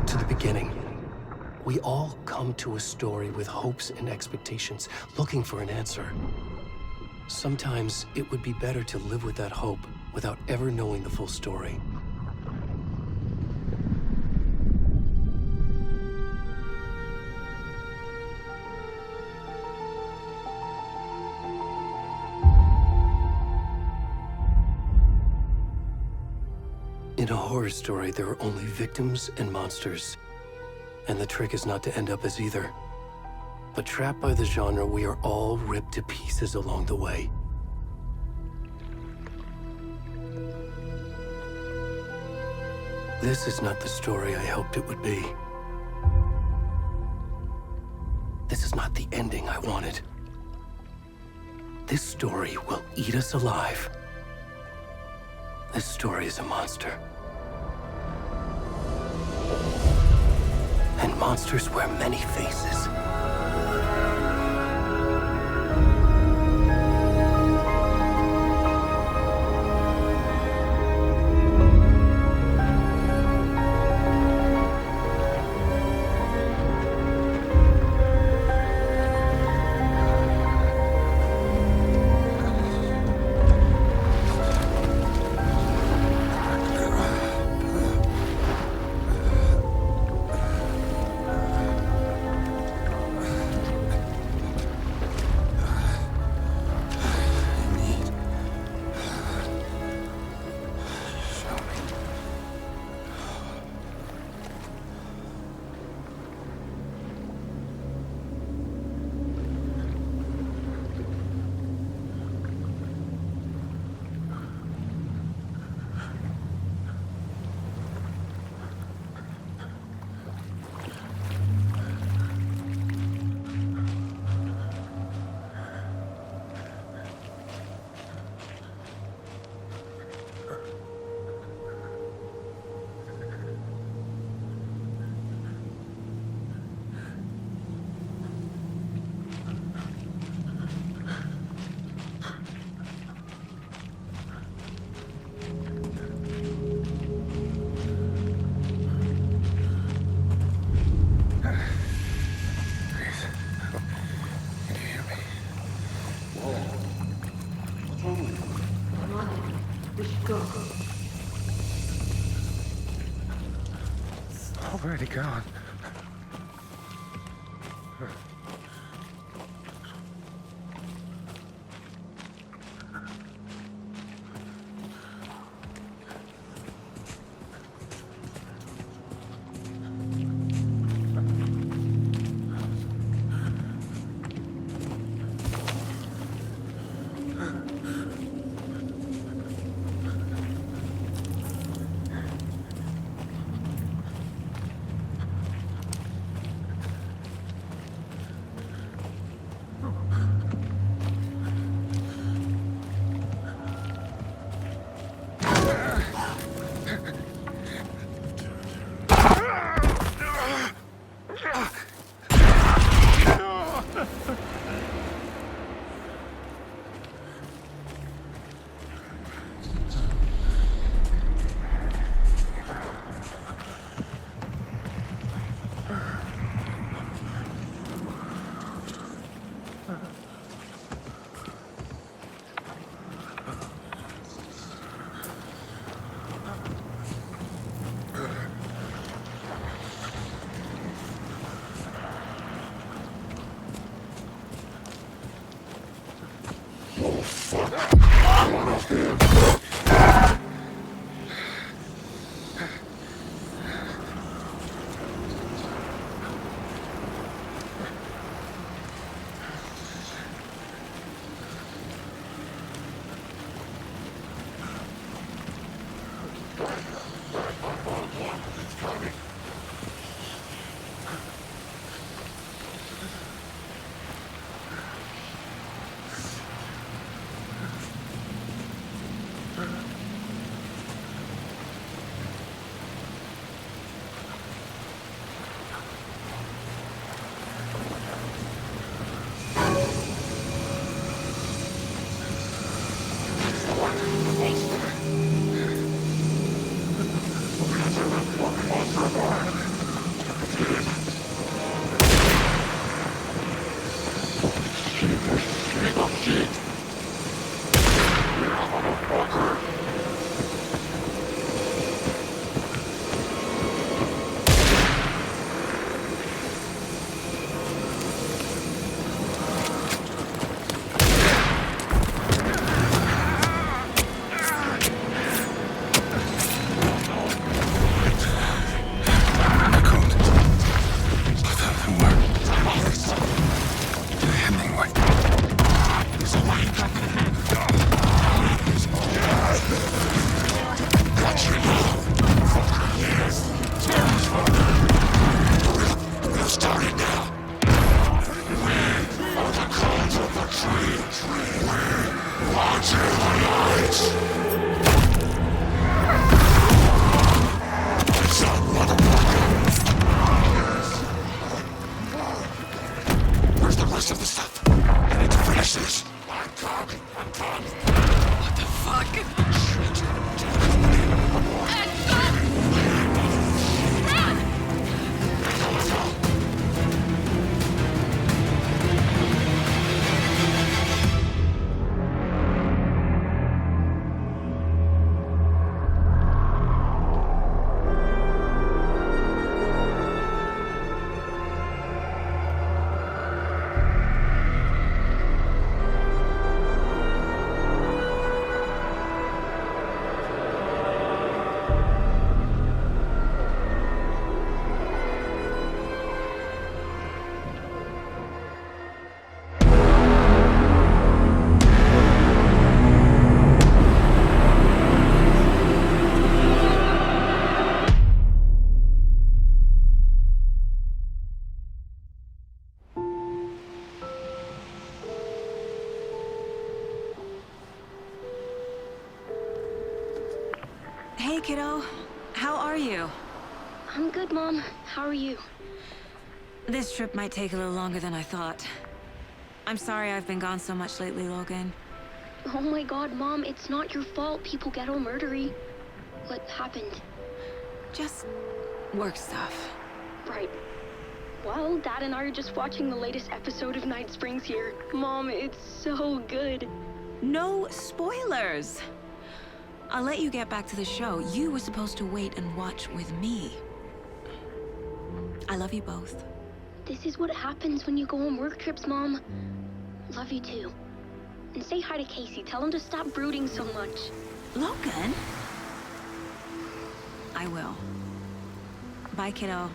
back to the beginning. We all come to a story with hopes and expectations, looking for an answer. Sometimes it would be better to live with that hope without ever knowing the full story. In a horror story, there are only victims and monsters. And the trick is not to end up as either. But trapped by the genre, we are all ripped to pieces along the way. This is not the story I hoped it would be. This is not the ending I wanted. This story will eat us alive. This story is a monster. And monsters wear many faces. Where'd he gone? Where's the rest of the stuff? I need to finish this. I'm coming. What the fuck? Shit. Hey, kiddo. How are you? I'm good, Mom. How are you? This trip might take a little longer than I thought. I'm sorry I've been gone so much lately, Logan. Oh my god, Mom, it's not your fault people get all murdery. What happened? Just work stuff. Right. Well, Dad and I are just watching the latest episode of Night Springs here. Mom, it's so good. No spoilers! I'll let you get back to the show. You were supposed to wait and watch with me. I love you both. This is what happens when you go on work trips, Mom. Love you too. And say hi to Casey. Tell him to stop brooding so much. Logan? I will. Bye, kiddo.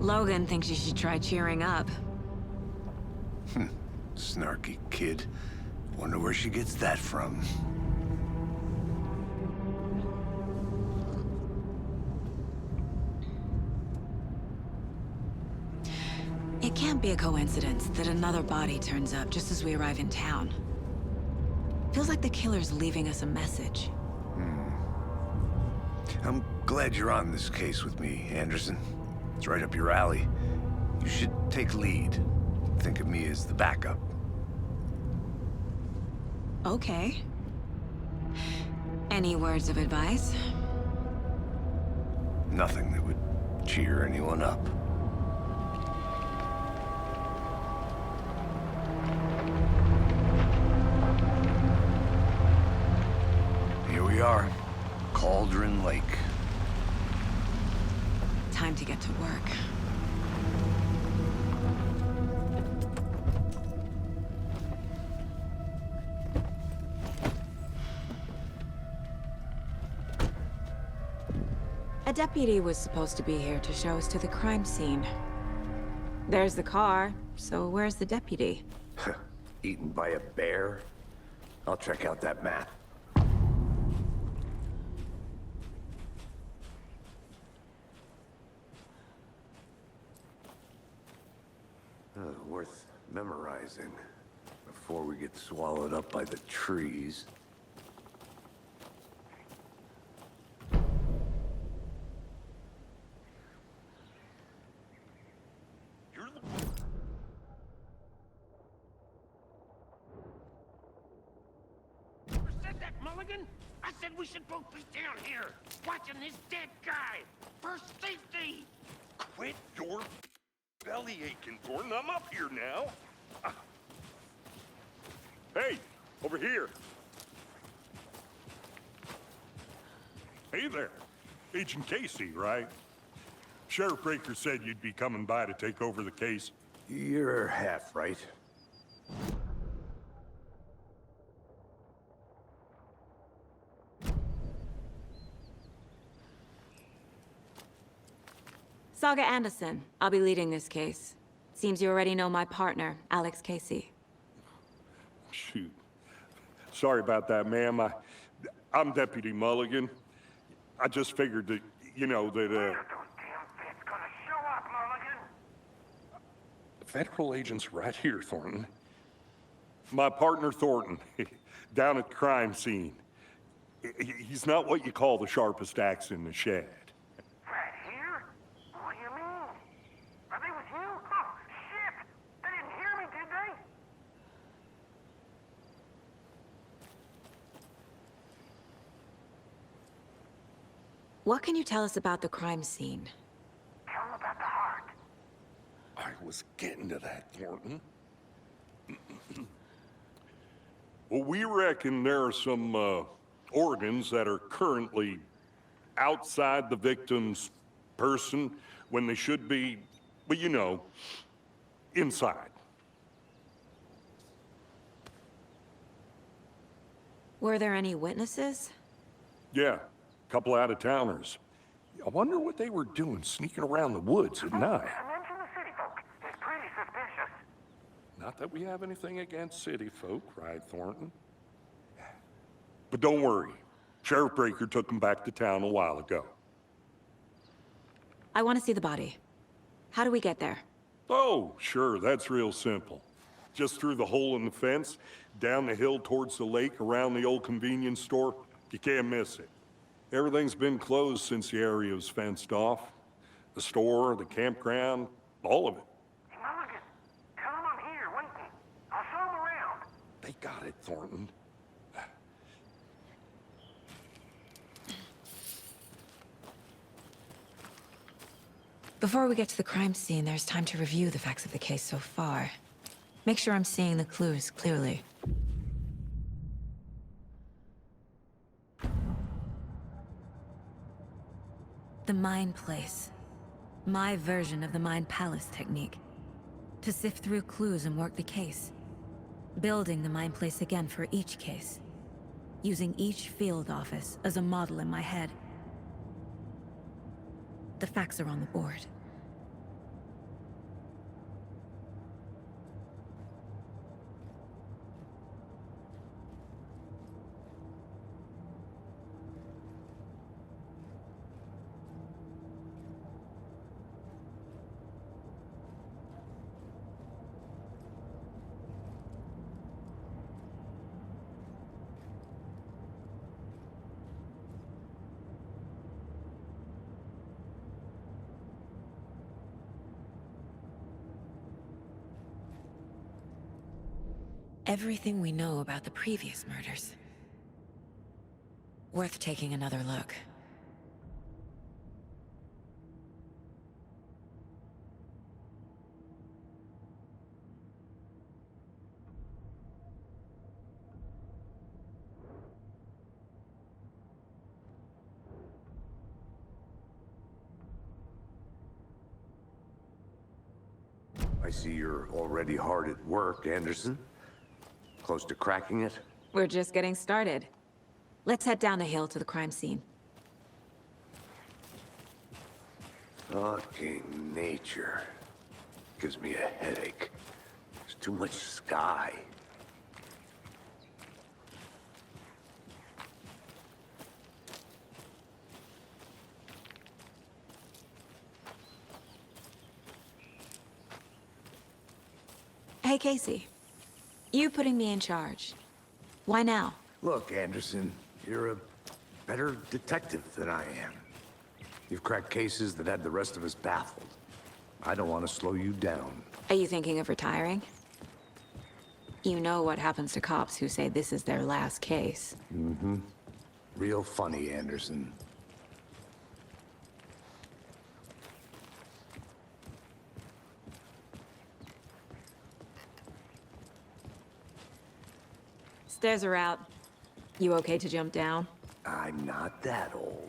Logan thinks you should try cheering up. Snarky kid. Wonder where she gets that from. It can't be a coincidence that another body turns up just as we arrive in town. Feels like the killer's leaving us a message. I'm glad you're on this case with me, Anderson. It's right up your alley. You should take lead. Think of me as the backup. Okay. Any words of advice? Nothing that would cheer anyone up. Here we are. Cauldron Lake. Time to get to work. A deputy was supposed to be here to show us to the crime scene. There's the car, so where's the deputy? Eaten by a bear? I'll check out that map. Worth memorizing before we get swallowed up by the trees. Said that, Mulligan? I said we should both be down here, watching this dead guy, for safety! Quit your belly aching, Gordon. I'm up here now. Hey, over here. Hey there. Agent Casey, right? Sheriff Breaker said you'd be coming by to take over the case. You're half right. Saga Anderson. I'll be leading this case. Seems you already know my partner, Alex Casey. Shoot. Sorry about that, ma'am. I'm Deputy Mulligan. I just figured that, you know, that, Where are those damn vets gonna federal agent's right here, Thornton. My partner, Thornton, down at the crime scene. He's not what you call the sharpest axe in the shed. Right here? What do you mean? Are they with you? Oh, shit! They didn't hear me, did they? What can you tell us about the crime scene? Tell them about the heart. I was getting to that, Thornton. Well, we reckon there are some organs that are currently outside the victim's person when they should be, well, you know, inside. Were there any witnesses? Yeah, a couple out-of-towners. I wonder what they were doing sneaking around the woods at night. Mention the city folk. It's pretty suspicious. Not that we have anything against city folk, right, Thornton? But don't worry. Sheriff Breaker took them back to town a while ago. I want to see the body. How do we get there? Oh, sure, that's real simple. Just through the hole in the fence, down the hill towards the lake, around the old convenience store. You can't miss it. Everything's been closed since the area was fenced off. The store, the campground, all of it. Hey, Mulligan, tell them I'm here, waiting. I'll show them around. They got it, Thornton. Before we get to the crime scene, there's time to review the facts of the case so far. Make sure I'm seeing the clues clearly. The Mind Place. My version of the Mind Palace technique. To sift through clues and work the case. Building the Mind Place again for each case. Using each field office as a model in my head. The facts are on the board. Everything we know about the previous murders. Worth taking another look. I see you're already hard at work, Anderson. Close to cracking it? We're just getting started. Let's head down the hill to the crime scene. Fucking nature. Gives me a headache. There's too much sky. Hey, Casey. You putting me in charge. Why now? Look, Anderson, you're a better detective than I am. You've cracked cases that had the rest of us baffled. I don't want to slow you down. Are you thinking of retiring? You know what happens to cops who say this is their last case. Mm-hmm. Real funny, Anderson. Stairs are out. You okay to jump down? I'm not that old.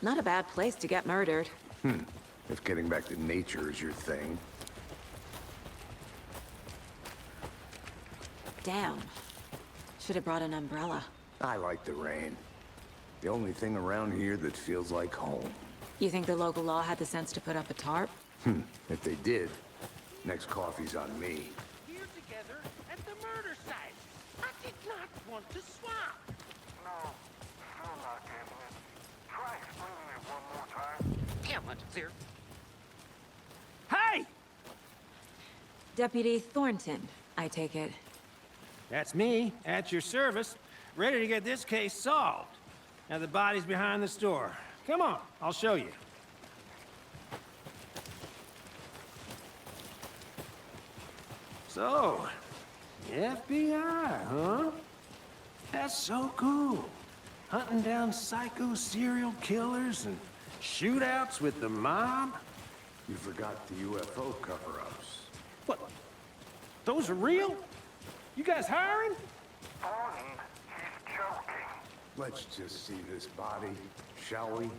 Not a bad place to get murdered. If getting back to nature is your thing. Damn. Should have brought an umbrella. I like the rain. The only thing around here that feels like home. You think the local law had the sense to put up a tarp? If they did, next coffee's on me. Here together at the murder site. I did not want to swap. No, still not getting it. Try explaining it one more time. Damn it, there. Hey! Deputy Thornton, I take it. That's me, at your service, ready to get this case solved. Now the body's behind the store. Come on, I'll show you. So, FBI, huh? That's so cool. Hunting down psycho serial killers and shootouts with the mob? You forgot the UFO cover-ups. What? Those are real? You guys hiring? Bonnie, he's joking. Let's just see this body, shall we?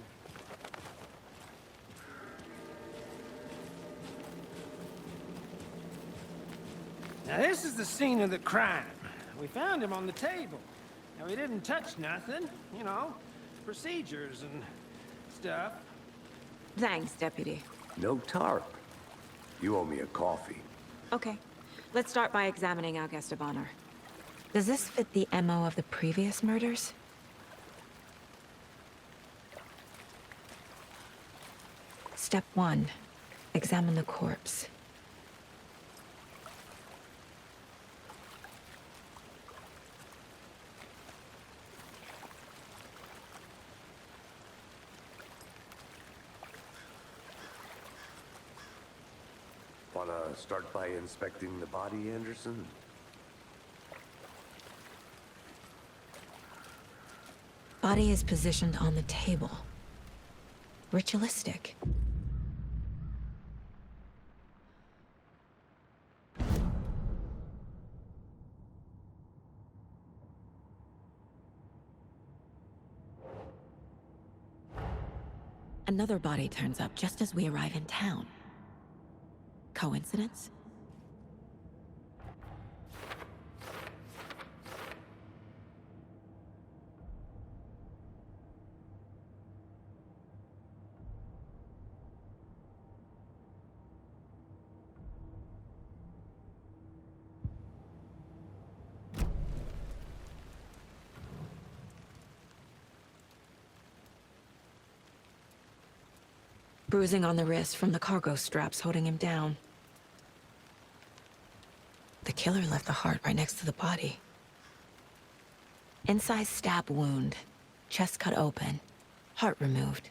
Now this is the scene of the crime. We found him on the table. Now we didn't touch nothing, you know, procedures and stuff. Thanks, Deputy. No tarp. You owe me a coffee. Okay. Let's start by examining our guest of honor. Does this fit the MO of the previous murders? Step 1. Examine the corpse. Wanna start by inspecting the body, Anderson? Body is positioned on the table. Ritualistic. Another body turns up just as we arrive in town. Coincidence? Bruising on the wrist from the cargo straps holding him down. The killer left the heart right next to the body. Inside stab wound, chest cut open, heart removed.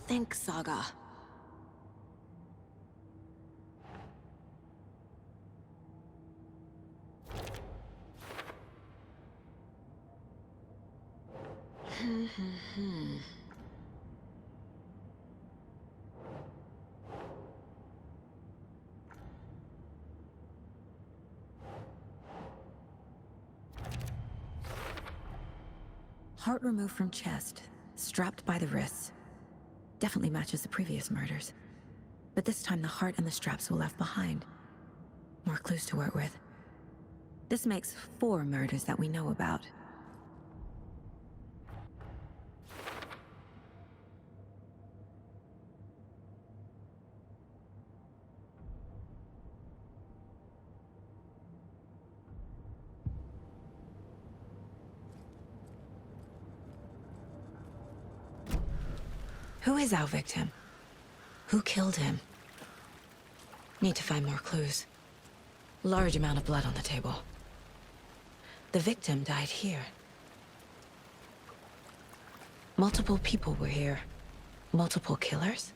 Think, Saga. Heart removed from chest, strapped by the wrists. Definitely matches the previous murders. But this time the heart and the straps were left behind. More clues to work with. This makes 4 murders that we know about. Who is our victim? Who killed him? Need to find more clues. Large amount of blood on the table. The victim died here. Multiple people were here. Multiple killers?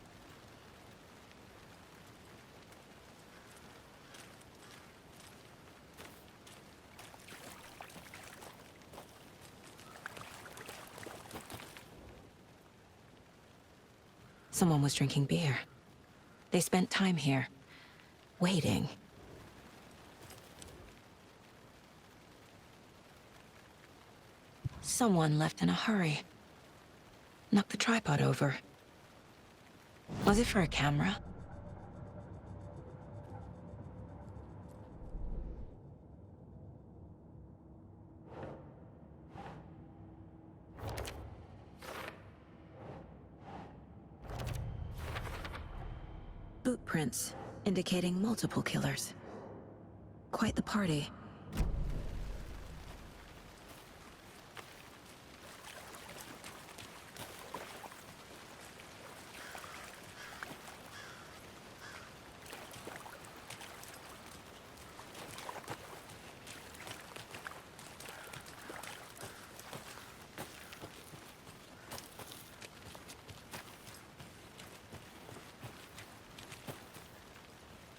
Someone was drinking beer. They spent time here, waiting. Someone left in a hurry. Knocked the tripod over. Was it for a camera? Boot prints, indicating multiple killers. Quite the party.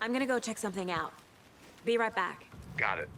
I'm gonna go check something out. Be right back. Got it.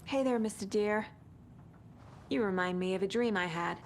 Hey there, Mr. Deer. You remind me of a dream I had.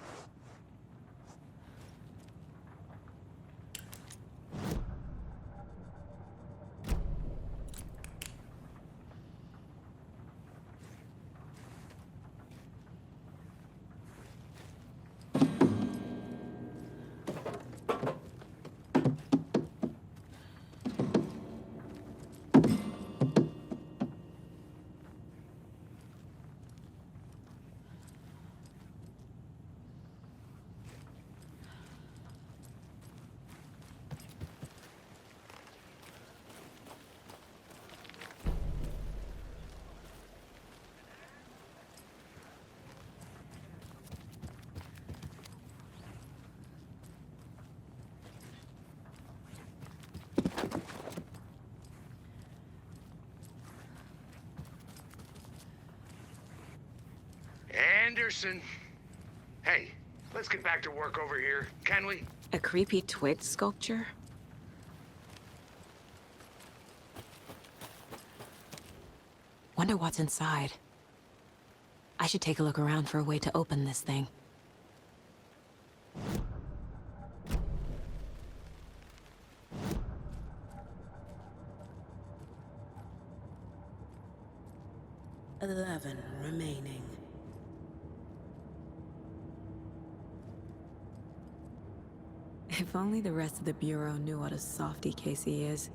Anderson. Hey, let's get back to work over here, can we? A creepy twig sculpture? Wonder what's inside. I should take a look around for a way to open this thing. Remaining. If only the rest of the Bureau knew what a softy Casey is.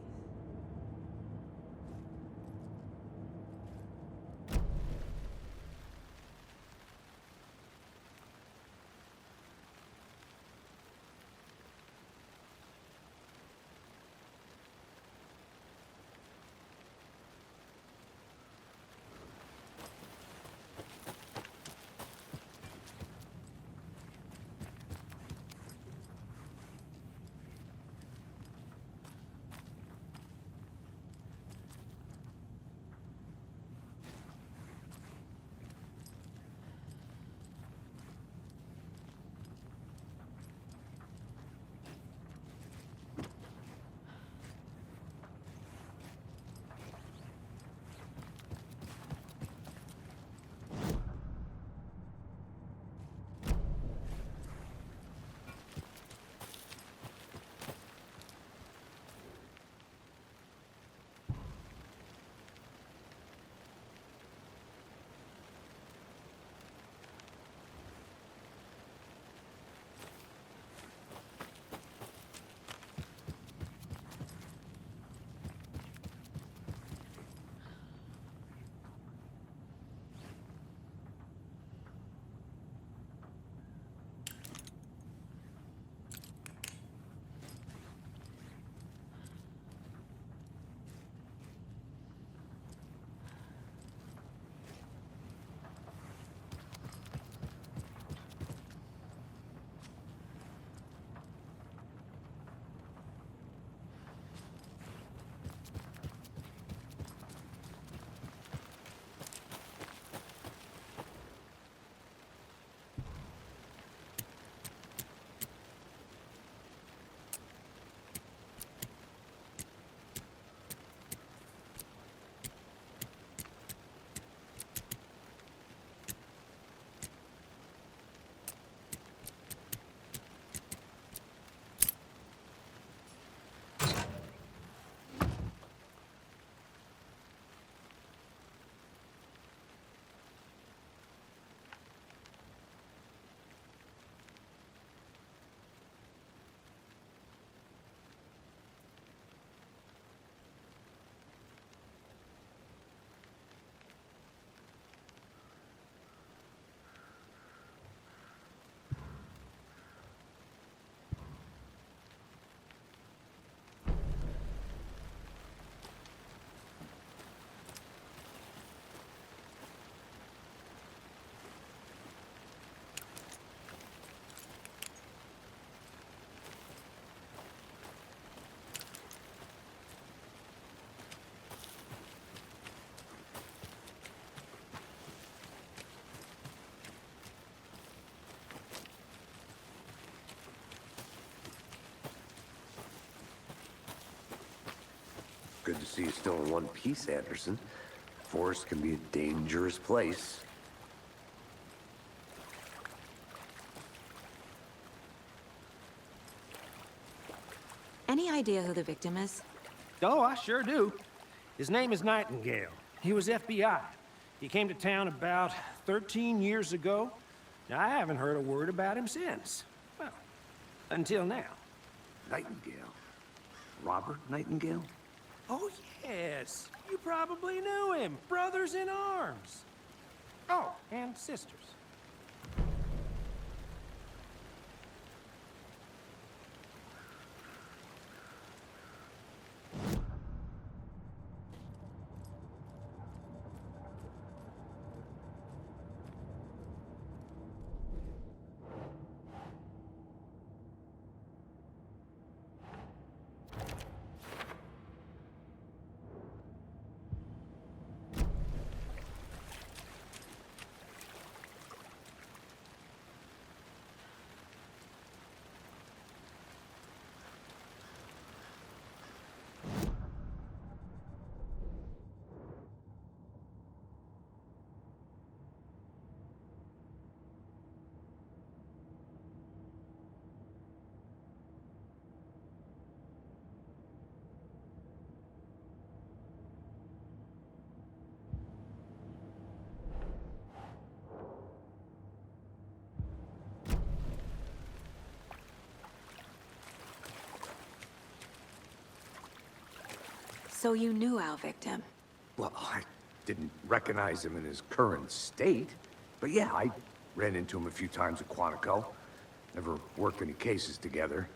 Good to see you still in one piece, Anderson. Forest can be a dangerous place. Any idea who the victim is? Oh, I sure do. His name is Nightingale. He was FBI. He came to town about 13 years ago. Now, I haven't heard a word about him since. Well, until now. Nightingale? Robert Nightingale? Oh, yes. You probably knew him. Brothers in arms. Oh, and sisters. So you knew our victim? Well, I didn't recognize him in his current state. But yeah, I ran into him a few times at Quantico. Never worked any cases together.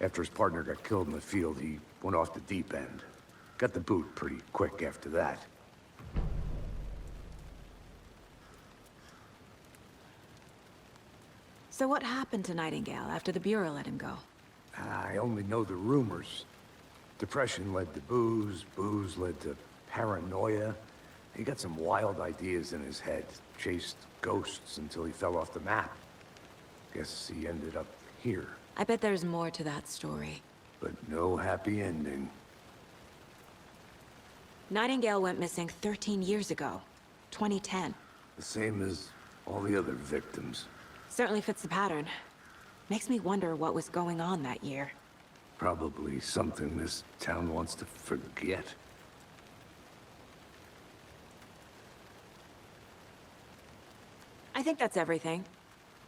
After his partner got killed in the field, he went off the deep end. Got the boot pretty quick after that. So what happened to Nightingale after the Bureau let him go? I only know the rumors. Depression led to booze, booze led to paranoia. He got some wild ideas in his head, chased ghosts until he fell off the map. Guess he ended up here, I bet there's more to that story. but no happy ending. Nightingale went missing 13 years ago, 2010. The same as all the other victims. Certainly fits the pattern. Makes me wonder what was going on that year. Probably something this town wants to forget. I think that's everything.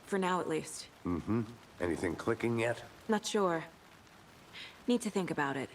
For now, at least. Mm-hmm. Anything clicking yet? Not sure. Need to think about it.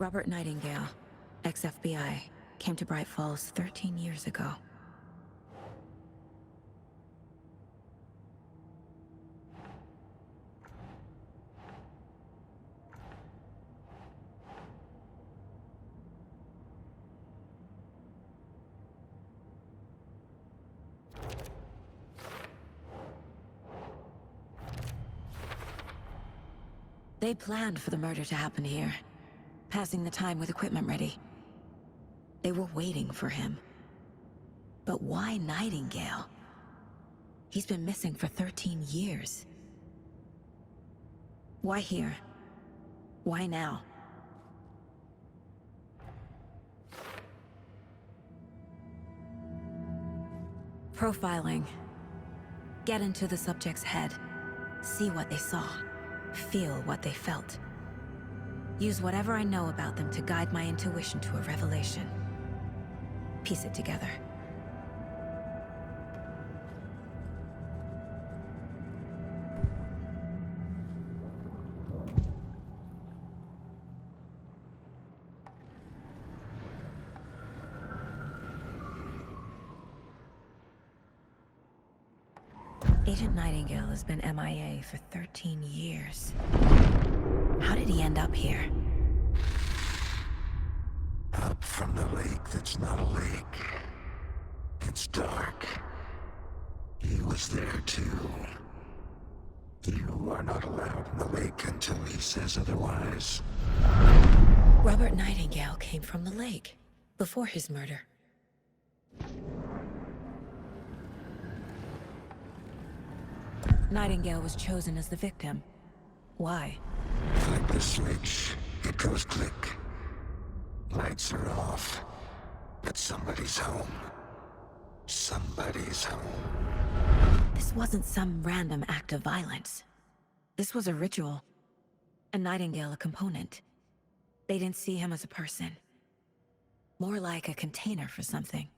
Robert Nightingale, ex-FBI, came to Bright Falls 13 years ago. They planned for the murder to happen here, passing the time with equipment ready. They were waiting for him. But why Nightingale? He's been missing for 13 years. Why here? Why now? Profiling. Get into the subject's head. See what they saw. Feel what they felt. Use whatever I know about them to guide my intuition to a revelation. Piece it together. Agent Nightingale has been MIA for 13 years. How did he end up here? Up from the lake that's not a lake. It's dark. He was there too. You are not allowed in the lake until he says otherwise. Robert Nightingale came from the lake before his murder. Nightingale was chosen as the victim. Why? Flip the switch. It goes click. Lights are off. But somebody's home. Somebody's home. This wasn't some random act of violence. This was a ritual. And Nightingale a component. They didn't see him as a person. More like a container for something.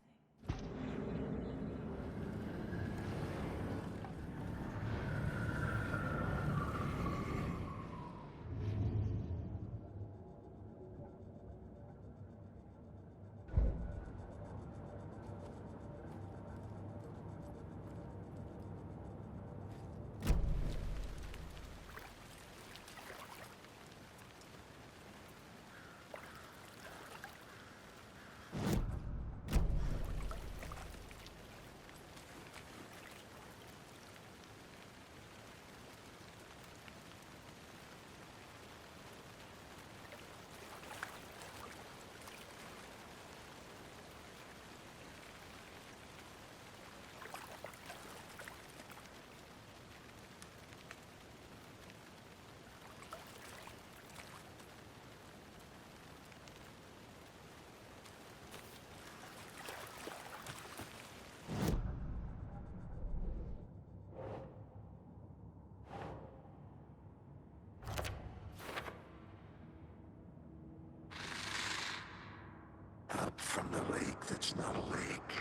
Up from the lake that's not a lake.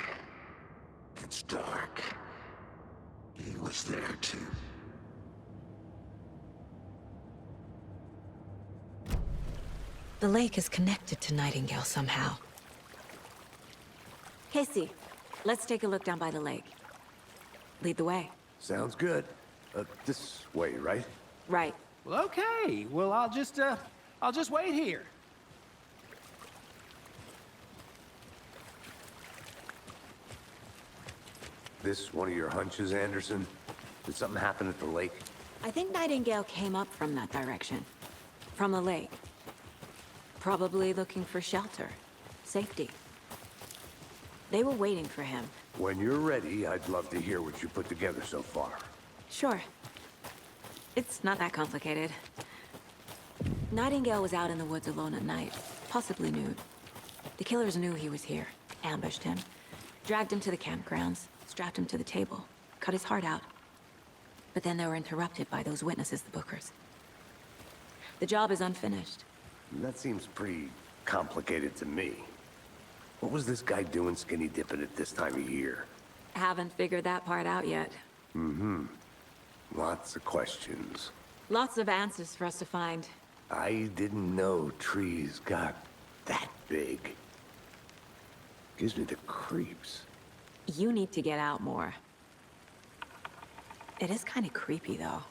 It's dark. He was there too. The lake is connected to Nightingale somehow. Casey, let's take a look down by the lake. Lead the way. Sounds good. This way, right? Right. Well, okay. Well, I'll just wait here. This one of your hunches, Anderson? Did something happen at the lake? I think Nightingale came up from that direction. From the lake. Probably looking for shelter. Safety. They were waiting for him. When you're ready, I'd love to hear what you put together so far. Sure. It's not that complicated. Nightingale was out in the woods alone at night, possibly nude. The killers knew he was here, ambushed him, dragged him to the campgrounds, strapped him to the table, cut his heart out. But then they were interrupted by those witnesses, the Bookers. The job is unfinished. That seems pretty complicated to me. What was this guy doing skinny dipping at this time of year? Haven't figured that part out yet. Lots of questions. Lots of answers for us to find. I didn't know trees got that big. Gives me the creeps. You need to get out more. It is kind of creepy, though.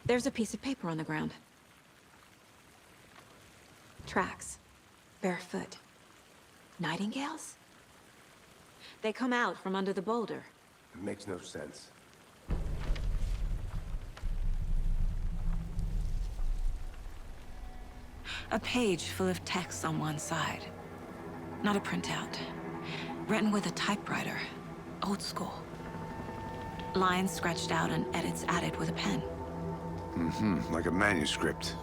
There's a piece of paper on the ground. Tracks. Barefoot. Nightingales? They come out from under the boulder. It makes no sense. A page full of text on one side. Not a printout. Written with a typewriter. Old school. Lines scratched out and edits added with a pen. Like a manuscript.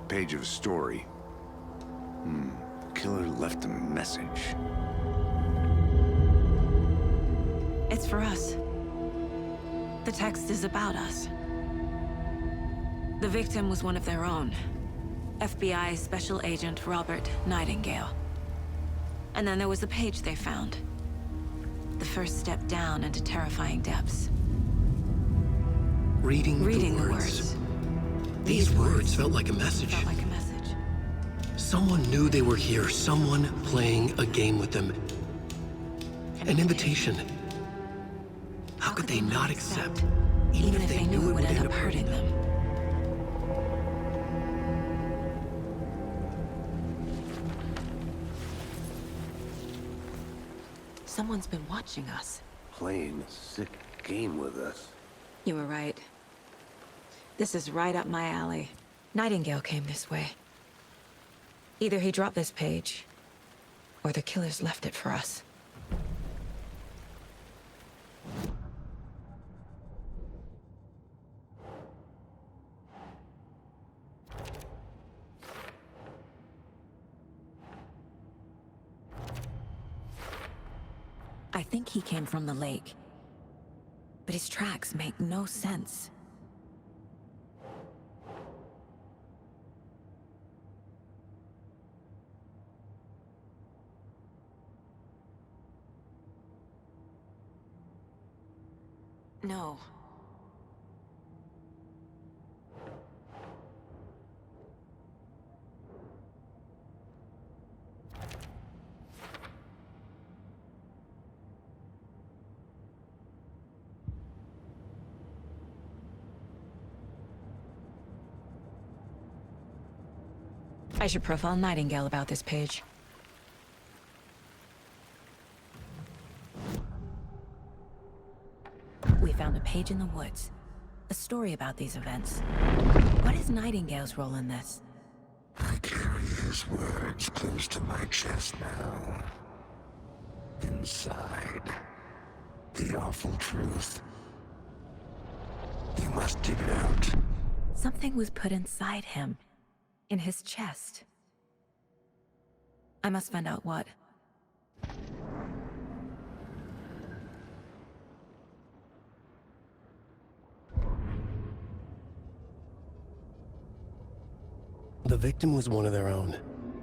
Page of a story. Killer left a message. It's for us. The text is about us. The victim was one of their own. FBI Special Agent Robert Nightingale. And then there was the page they found. The first step down into terrifying depths. Reading the words. These words felt like a message. Felt like a message. Someone knew they were here, someone playing a game with them. An invitation. How could they not accept, even if they knew it would end up hurting them? Someone's been watching us. Playing a sick game with us. You were right. This is right up my alley. Nightingale came this way. Either he dropped this page, or the killers left it for us. I think he came from the lake. But his tracks make no sense. No. I should profile Nightingale about this page. We found a page in the woods. A story about these events. What is Nightingale's role in this? I carry his words close to my chest now. Inside, the awful truth. You must dig it out. Something was put inside him. In his chest. I must find out what. The victim was one of their own.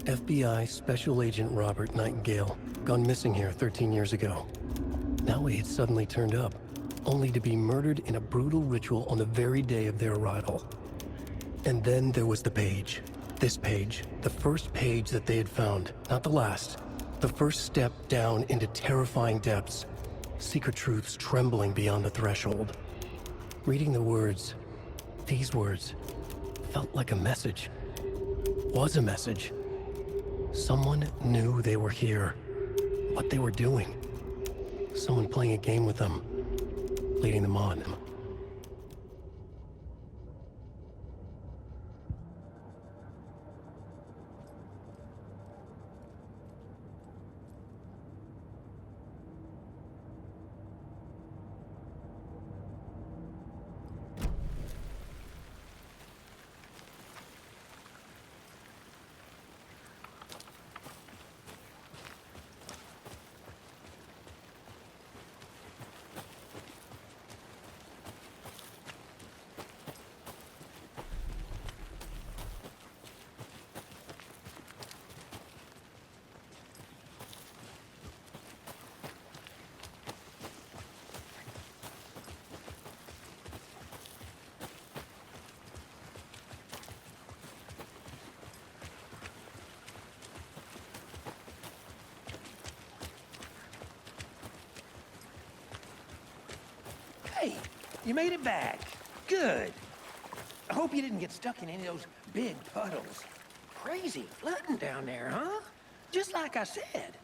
FBI Special Agent Robert Nightingale, gone missing here 13 years ago. Now he had suddenly turned up, only to be murdered in a brutal ritual on the very day of their arrival. And then there was the page. This page, the first page that they had found, not the last. The first step down into terrifying depths. Secret truths trembling beyond the threshold. Reading the words, these words, felt like a message. Was a message. Someone knew they were here. What they were doing. Someone playing a game with them. Leading them on. Hey, you made it back. Good. I hope you didn't get stuck in any of those big puddles. Crazy flooding down there, huh? Just like I said.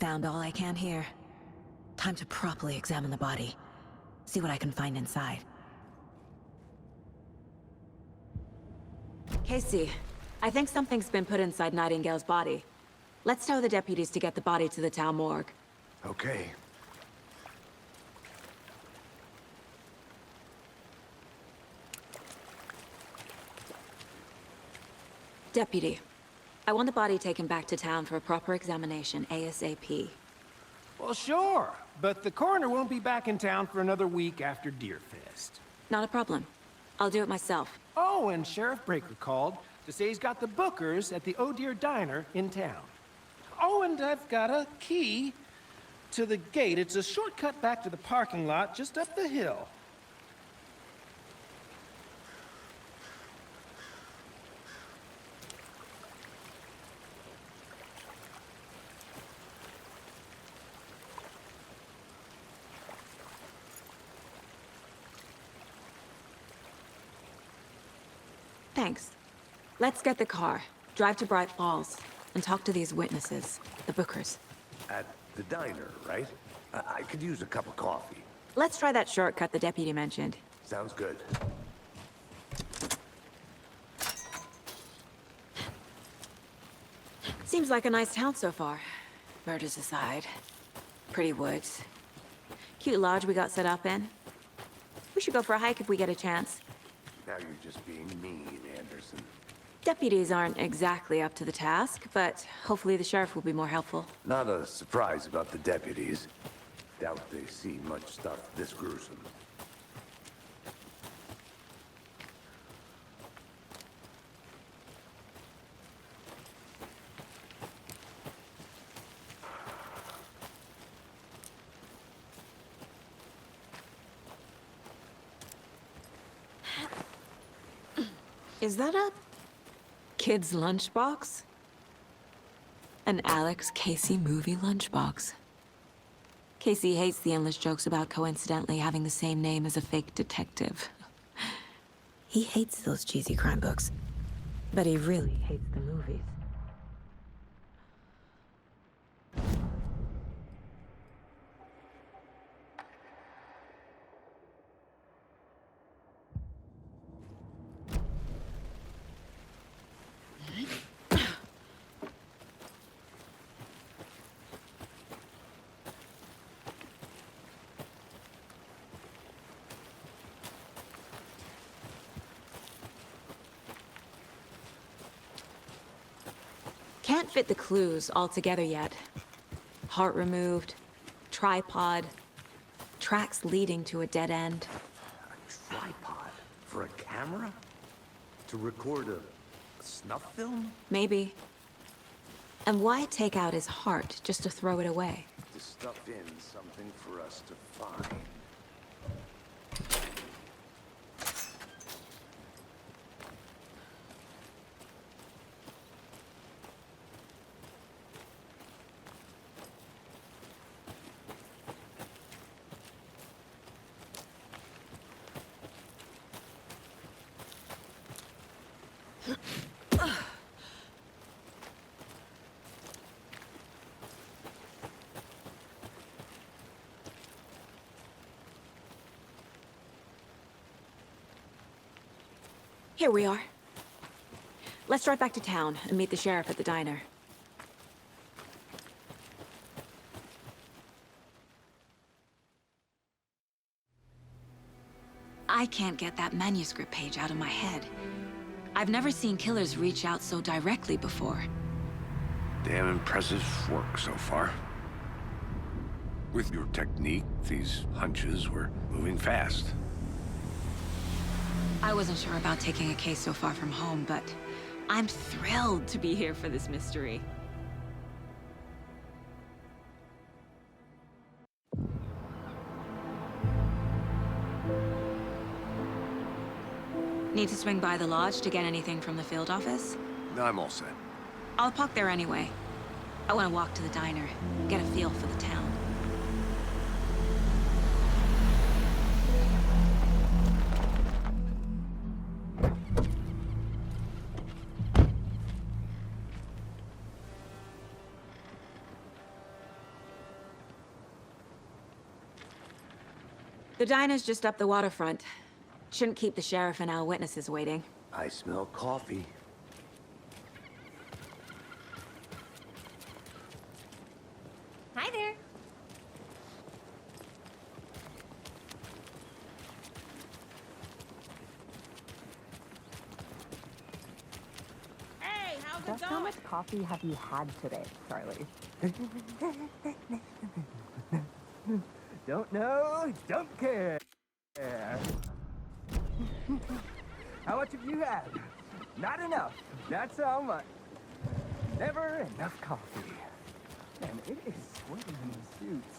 sound all I can hear. Time to properly examine the body. See what I can find inside. Casey, I think something's been put inside Nightingale's body. Let's tell the deputies to get the body to the town morgue. Okay. Deputy, I want the body taken back to town for a proper examination ASAP. Well, sure, but the coroner won't be back in town for another week after Deerfest. Not a problem. I'll do it myself. Oh, and Sheriff Breaker called to say he's got the bookers at the Oh Dear Diner in town. Oh, and I've got a key to the gate. It's a shortcut back to the parking lot just up the hill. Thanks. Let's get the car, drive to Bright Falls, and talk to these witnesses, the bookers. At the diner, right? I could use a cup of coffee. Let's try that shortcut the deputy mentioned. Sounds good. Seems like a nice town so far. Murders aside. Pretty woods. Cute lodge we got set up in. We should go for a hike if we get a chance. Now you're just being mean, Anderson. Deputies aren't exactly up to the task, but hopefully the sheriff will be more helpful. Not a surprise about the deputies. Doubt they see much stuff this gruesome. Is that a kid's lunchbox? An Alex Casey movie lunchbox. Casey hates the endless jokes about coincidentally having the same name as a fake detective. He hates those cheesy crime books, but he really hates the movies. Can't fit the clues all together yet. Heart removed, tripod, tracks leading to a dead end. A tripod? For a camera? To record a snuff film? Maybe. And why take out his heart just to throw it away? To stuff in something for us to find. Here we are. Let's drive back to town and meet the sheriff at the diner. I can't get that manuscript page out of my head. I've never seen killers reach out so directly before. Damn impressive work so far. With your technique, these hunches were moving fast. I wasn't sure about taking a case so far from home, but I'm thrilled to be here for this mystery. Need to swing by the lodge to get anything from the field office? I'm all set. I'll park there anyway. I want to walk to the diner, get a feel for the town. The diner's just up the waterfront. Shouldn't keep the sheriff and our witnesses waiting. I smell coffee. Hi there. Hey, how's it Just how going? much coffee have you had today, Charlie? Don't know, don't care. How much have you had? Not enough. That's how much. Never enough coffee. Man, it is sweaty in these suits,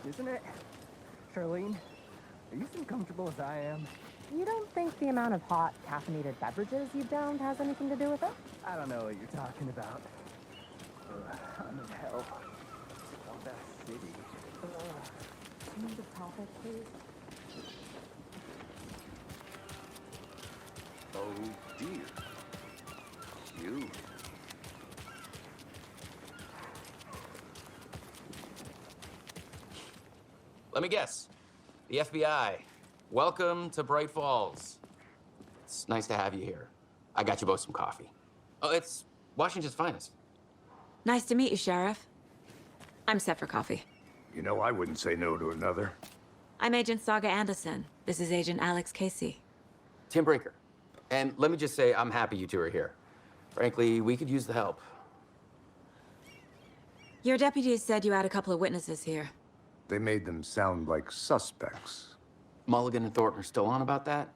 isn't it? Charlene, are you as comfortable as I am? You don't think the amount of hot, caffeinated beverages you downed has anything to do with it? I don't know what you're talking about. I'm in hell. Oh, that city. Change the topic, please. Oh dear. You. Let me guess. The FBI. Welcome to Bright Falls. It's nice to have you here. I got you both some coffee. Oh, it's Washington's finest. Nice to meet you, Sheriff. I'm set for coffee. You know, I wouldn't say no to another. I'm Agent Saga Anderson. This is Agent Alex Casey. Tim Brinker. And let me just say, I'm happy you two are here. Frankly, we could use the help. Your deputies said you had a couple of witnesses here. They made them sound like suspects. Mulligan and Thornton are still on about that?